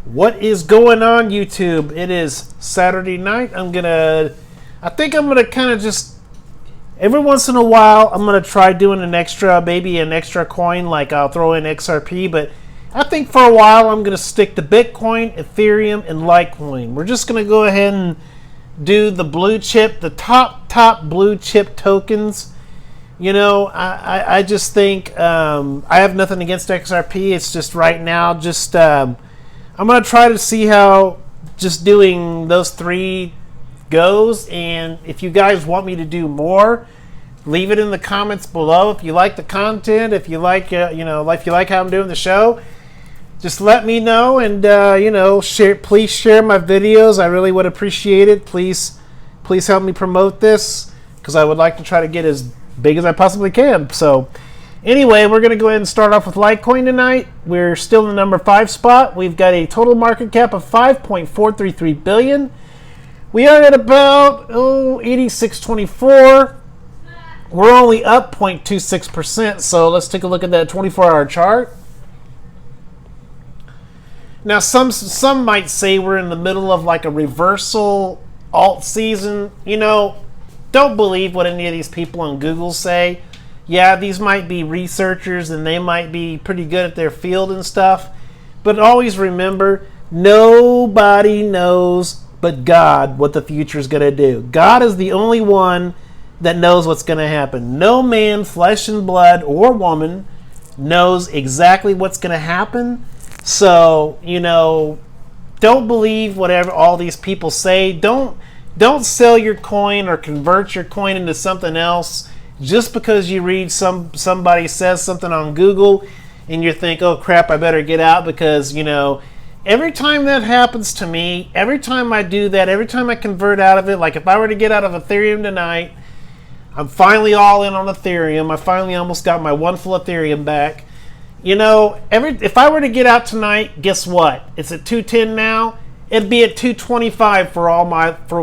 What is going on, YouTube? It is Saturday night. I think I'm gonna kind of just every once in a while I'm gonna try doing maybe an extra coin, like I'll throw in XRP, but I think for a while I'm gonna stick to Bitcoin, Ethereum, and Litecoin. We're just gonna go ahead and do the blue chip, the top blue chip tokens. You know, I just think I have nothing against XRP. It's just right now, I'm going to try to see how just doing those three goes. And if you guys want me to do more, leave it in the comments below. If you like the content, if you like, if you like how I'm doing the show, just let me know. And, please share my videos. I really would appreciate it. Please help me promote this, because I would like to try to get as big as I possibly can. So anyway, we're going to go ahead and start off with Litecoin tonight. We're still in the number 5 spot. We've got a total market cap of $5.433 billion. We are at about 86.24. We're only up 0.26%. So let's take a look at that 24-hour chart. Now, some might say we're in the middle of like a reversal alt season. You know, don't believe what any of these people on Google say. Yeah, these might be researchers and they might be pretty good at their field and stuff. But always remember, nobody knows but God what the future is going to do. God is the only one that knows what's going to happen. No man, flesh and blood, or woman knows exactly what's going to happen. So, don't believe whatever all these people say. Don't sell your coin or convert your coin into something else just because you read somebody says something on Google and you think, oh crap, I better get out, because every time that happens to me, every time I do that, every time I convert out of it, like if I were to get out of Ethereum tonight, I'm finally all in on Ethereum. I finally almost got my one full Ethereum back. If I were to get out tonight, guess what? It's at 210 now. It'd be at 225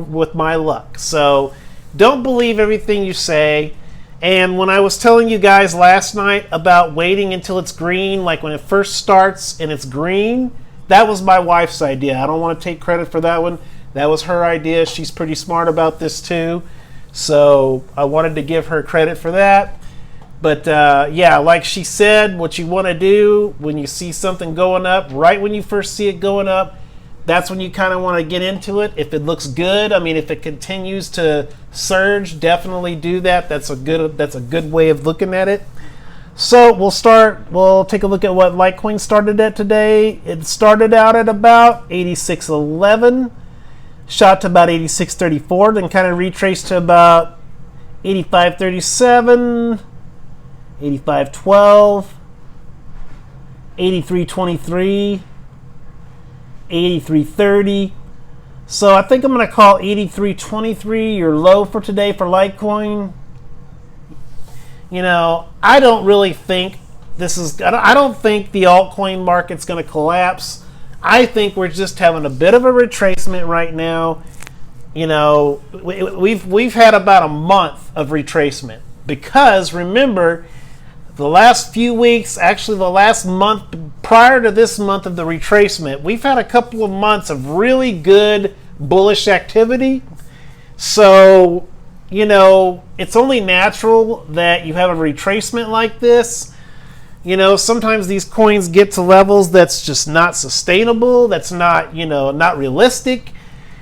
with my luck. So don't believe everything you say. And when I was telling you guys last night about waiting until it's green, like when it first starts and it's green, that was my wife's idea. I don't want to take credit for that one. That was her idea. She's pretty smart about this too. So I wanted to give her credit for that. But like she said, what you want to do when you see something going up, right when you first see it going up, that's when you kind of want to get into it. If it looks good, if it continues to surge, definitely do that. That's a good way of looking at it. So we'll take a look at what Litecoin started at today. It started out at about 86.11, shot to about 86.34, then kind of retraced to about 85.37, 85.12, 83.23, 83.30. So I think I'm going to call 83.23 your low for today for Litecoin. I don't really think I don't think the altcoin market's going to collapse. I think we're just having a bit of a retracement right now. We've had about a month of retracement, because remember, the last few weeks, actually the last month prior to this month of the retracement, we've had a couple of months of really good bullish activity. So, it's only natural that you have a retracement like this. Sometimes these coins get to levels that's just not sustainable, that's not, not realistic.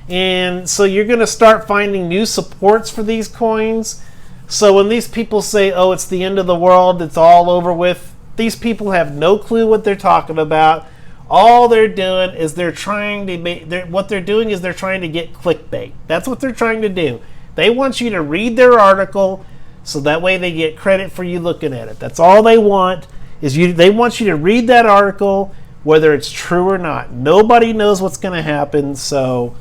And so you're going to start finding new supports for these coins. So when these people say, oh, it's the end of the world, it's all over with, these people have no clue what they're talking about. All they're doing is they're trying to get clickbait. That's what they're trying to do. They want you to read their article so that way they get credit for you looking at it. That's all they want, they want you to read that article, whether it's true or not. Nobody knows what's going to happen, so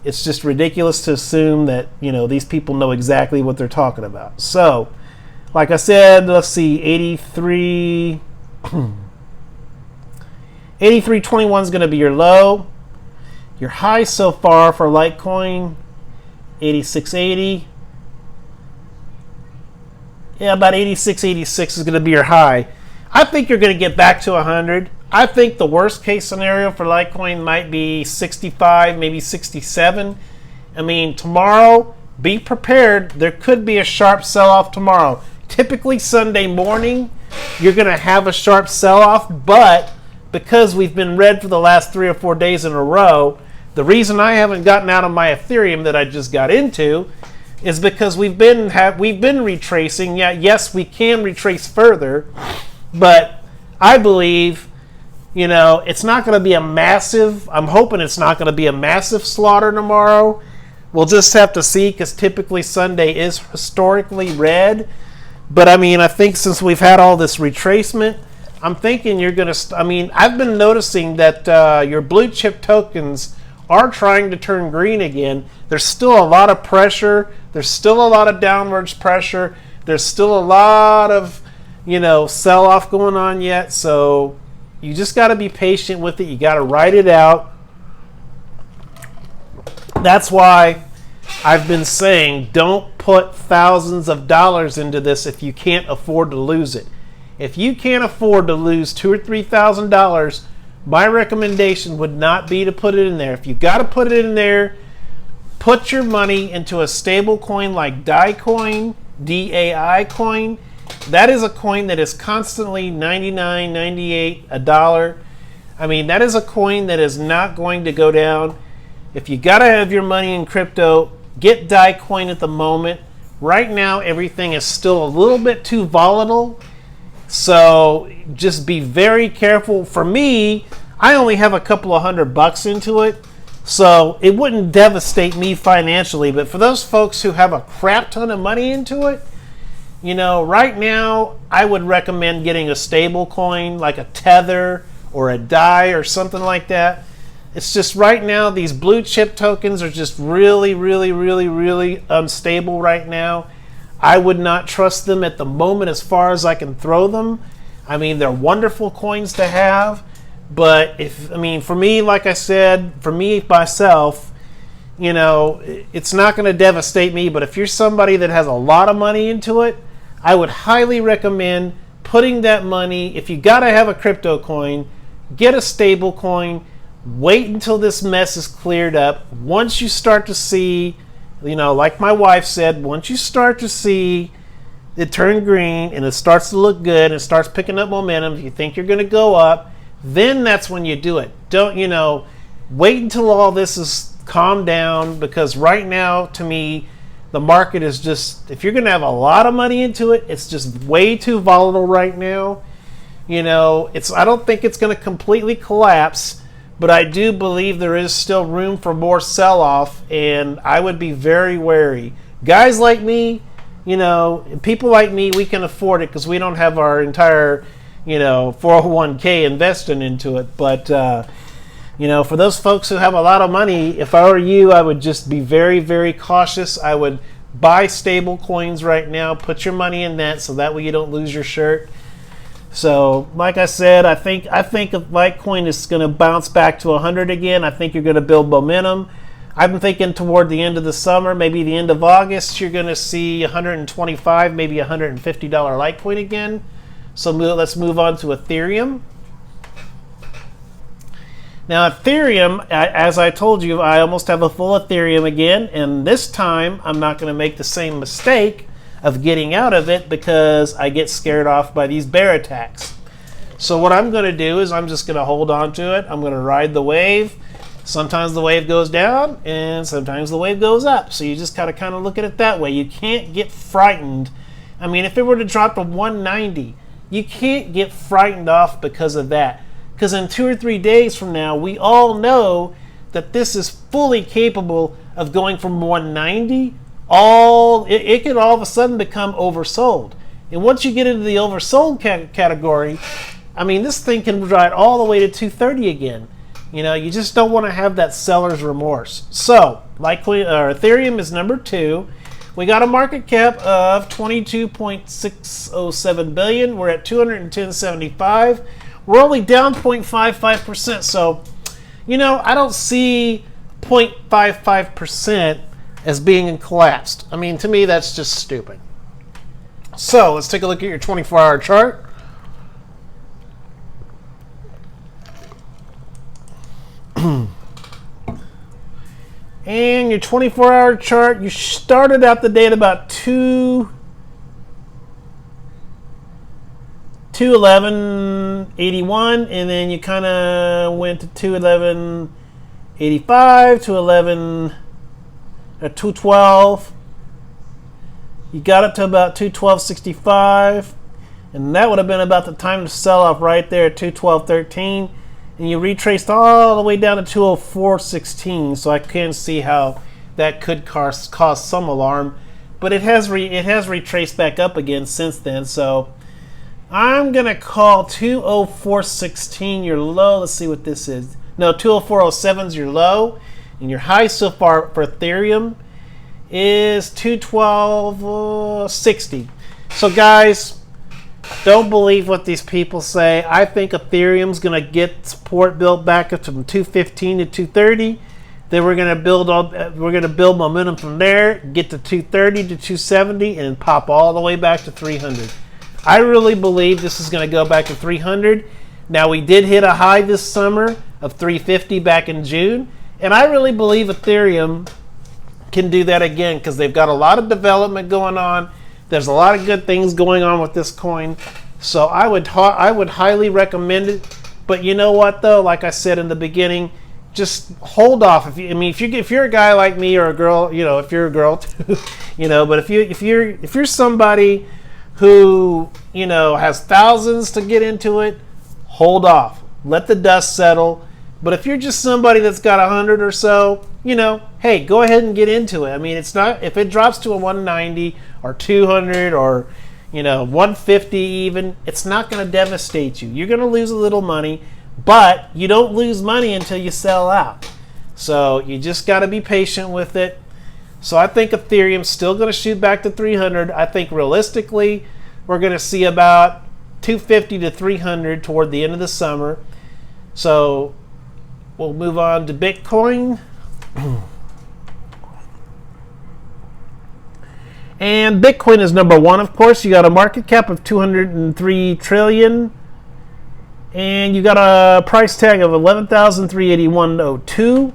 it's just ridiculous to assume that, these people know exactly what they're talking about. So, like I said, let's see, 83.21 is going to be your low. Your high so far for Litecoin, 86.80. Yeah, about 86.86 is going to be your high. I think you're going to get back to 100. I think the worst case scenario for Litecoin might be 65, maybe 67. I mean, tomorrow, be prepared. There could be a sharp sell-off tomorrow. Typically Sunday morning, you're going to have a sharp sell-off, but because we've been red for the last 3 or 4 days in a row, the reason I haven't gotten out of my Ethereum that I just got into is because we've been retracing. Yeah, yes, we can retrace further, but I believe, you know, it's not going to be a massive, I'm hoping it's not going to be a massive slaughter tomorrow. We'll just have to see, because typically Sunday is historically red. But I mean, I think since we've had all this retracement, I'm thinking you're going to, I've been noticing that your blue chip tokens are trying to turn green again. There's still a lot of pressure. There's still a lot of downwards pressure. There's still a lot of, you know, sell-off going on yet. So you just got to be patient with it. You got to ride it out. That's why I've been saying don't put thousands of dollars into this if you can't afford to lose it. If you can't afford to lose $2,000 or $3,000, my recommendation would not be to put it in there. If you got to put it in there, put your money into a stable coin like DAI coin. That is a coin that is constantly 99, 98, $1. I mean, that is a coin that is not going to go down. If you got to have your money in crypto, get DAI coin at the moment. Right now, everything is still a little bit too volatile. So just be very careful. For me, I only have a couple of $100 into it, so it wouldn't devastate me financially. But for those folks who have a crap ton of money into it, you know, right now I would recommend getting a stable coin like a Tether or a DAI or something like that. It's just right now these blue chip tokens are just really, really, really, really unstable right now. I would not trust them at the moment as far as I can throw them. I mean, they're wonderful coins to have, but for me, like I said, for me myself, you know, it's not going to devastate me. But if you're somebody that has a lot of money into it, I would highly recommend putting that money. If you got to have a crypto coin, get a stable coin. Wait until this mess is cleared up. Once you start to see, you know, like my wife said, once you start to see it turn green and it starts to look good and it starts picking up momentum, if you think you're going to go up, then that's when you do it. Don't, you know, wait until all this is calmed down, because right now, to me, the market is just, if you're going to have a lot of money into it, it's just way too volatile right now. You know, I don't think it's going to completely collapse, but I do believe there is still room for more sell-off, and I would be very wary. Guys like me, you know, people like me, we can afford it because we don't have our entire, you know, 401k investing into it. But, you know, for those folks who have a lot of money, if I were you, I would just be very, very cautious. I would buy stable coins right now, put your money in that, so that way you don't lose your shirt. So, like I said, I think if Litecoin is going to bounce back to 100 again, I think you're going to build momentum. I've been thinking toward the end of the summer, maybe the end of August, you're going to see $125, maybe $150 Litecoin again. So let's move on to Ethereum. Now, Ethereum, as I told you, I almost have a full Ethereum again, and this time I'm not going to make the same mistake of getting out of it because I get scared off by these bear attacks. So what I'm going to do is I'm just going to hold on to it. I'm going to ride the wave. Sometimes the wave goes down and sometimes the wave goes up. So you just got to kind of look at it that way. You can't get frightened. I mean, if it were to drop to 190, you can't get frightened off because of that. Because in 2 or 3 days from now, we all know that this is fully capable of going from 190 it could all of a sudden become oversold. And once you get into the oversold category, I mean, this thing can ride all the way to 230 again. You know, you just don't want to have that seller's remorse. So, Ethereum is number 2. We got a market cap of 22.607 billion. We're at 210.75. We're only down 0.55%. So, you know, I don't see 0.55% as being collapsed. I mean, to me, that's just stupid. So let's take a look at your 24-hour chart. And your 24-hour chart, you started out the day at about 211.81, and then you kind of went to 211.85 to 212. You got up to about 212.65, and that would have been about the time to sell off right there at 212.13. And you retraced all the way down to 204.16, so I can see how that could cause some alarm. But it has retraced back up again since then, so I'm going to call 204.16 your low. Let's see what this is. No, 204.07 is your low, and your high so far for Ethereum is 212.60. So guys, don't believe what these people say. I think Ethereum's going to get support built back up from 215 to 230. Then we're going to build momentum from there, get to 230 to 270, and pop all the way back to 300. I really believe this is going to go back to 300. Now, we did hit a high this summer of 350 back in June, and I really believe Ethereum can do that again because they've got a lot of development going on. There's a lot of good things going on with this coin, so I would highly recommend it. But you know what though? Like I said in the beginning, just hold off. If you're a guy like me or a girl, if you're a girl too, But if you're somebody who has thousands to get into it, hold off. Let the dust settle. But if you're just somebody that's got 100 or so, hey, go ahead and get into it. It's not, if it drops to a 190 or 200 or 150 even, it's not going to devastate you. You're going to lose a little money, but you don't lose money until you sell out. So you just got to be patient with it. So I think Ethereum's still going to shoot back to 300. I think realistically, we're going to see about 250 to 300 toward the end of the summer. So we'll move on to Bitcoin. And Bitcoin is number one, of course. You got a market cap of 203 trillion. And you got a price tag of 11,381.02.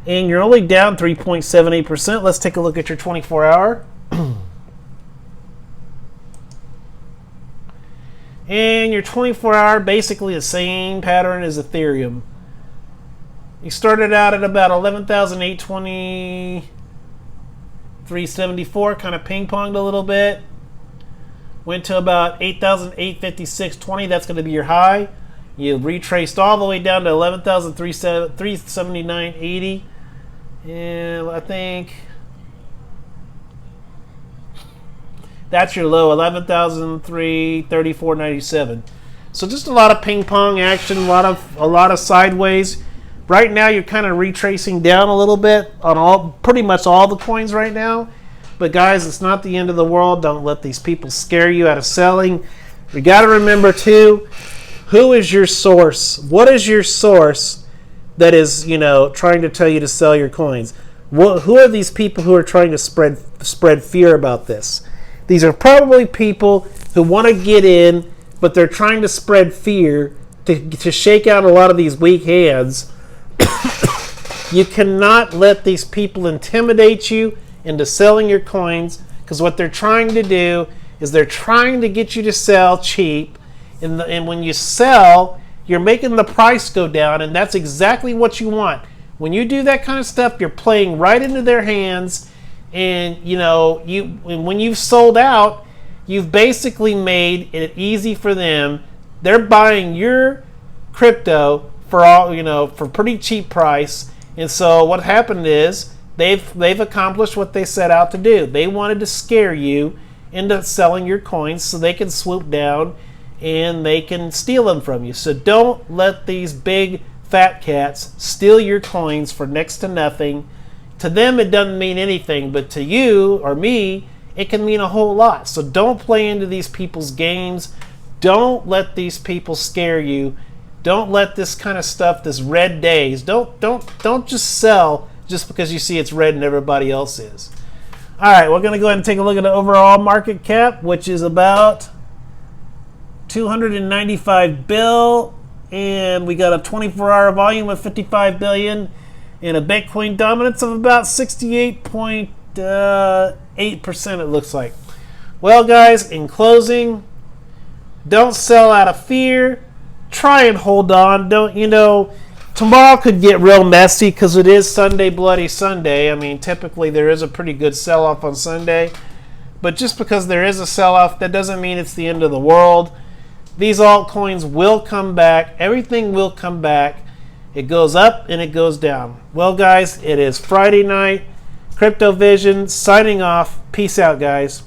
And you're only down 3.78%. Let's take a look at your 24-hour. And your 24-hour, basically the same pattern as Ethereum. You started out at about 11,823.74, kind of ping-ponged a little bit. Went to about 8,856.20. That's going to be your high. You retraced all the way down to 11,379.80. And I think that's your low, 11,334.97. So just a lot of ping pong action, a lot of sideways. Right now you're kind of retracing down a little bit on pretty much all the coins right now. But guys, it's not the end of the world. Don't let these people scare you out of selling. We got to remember too, who is your source? What is your source that is, trying to tell you to sell your coins? Who are these people who are trying to spread fear about this? These are probably people who want to get in, but they're trying to spread fear to shake out a lot of these weak hands. You cannot let these people intimidate you into selling your coins, because what they're trying to do is they're trying to get you to sell cheap, and when you sell, you're making the price go down, and that's exactly what you want. When you do that kind of stuff, you're playing right into their hands, and when you've sold out, you've basically made it easy for them. They're buying your crypto for pretty cheap price, and so what happened is they've accomplished what they set out to do. They wanted to scare you into selling your coins so they can swoop down and they can steal them from you. So don't let these big fat cats steal your coins for next to nothing. To them it doesn't mean anything, but to you or me it can mean a whole lot. So don't play into these people's games. Don't let these people scare you. Don't let this kind of stuff, this red days, don't just sell just because you see it's red and everybody else is. All right, we're going to go ahead and take a look at the overall market cap, which is about 295 bill, and we got a 24-hour volume of 55 billion, and a Bitcoin dominance of about 68.8%, it looks like. Well, guys, in closing, don't sell out of fear. Try and hold on. Tomorrow could get real messy because it is Sunday, Bloody Sunday. I mean, typically there is a pretty good sell-off on Sunday. But just because there is a sell-off, that doesn't mean it's the end of the world. These altcoins will come back. Everything will come back. It goes up and it goes down. Well, guys, it is Friday night. Crypto Vision signing off. Peace out, guys.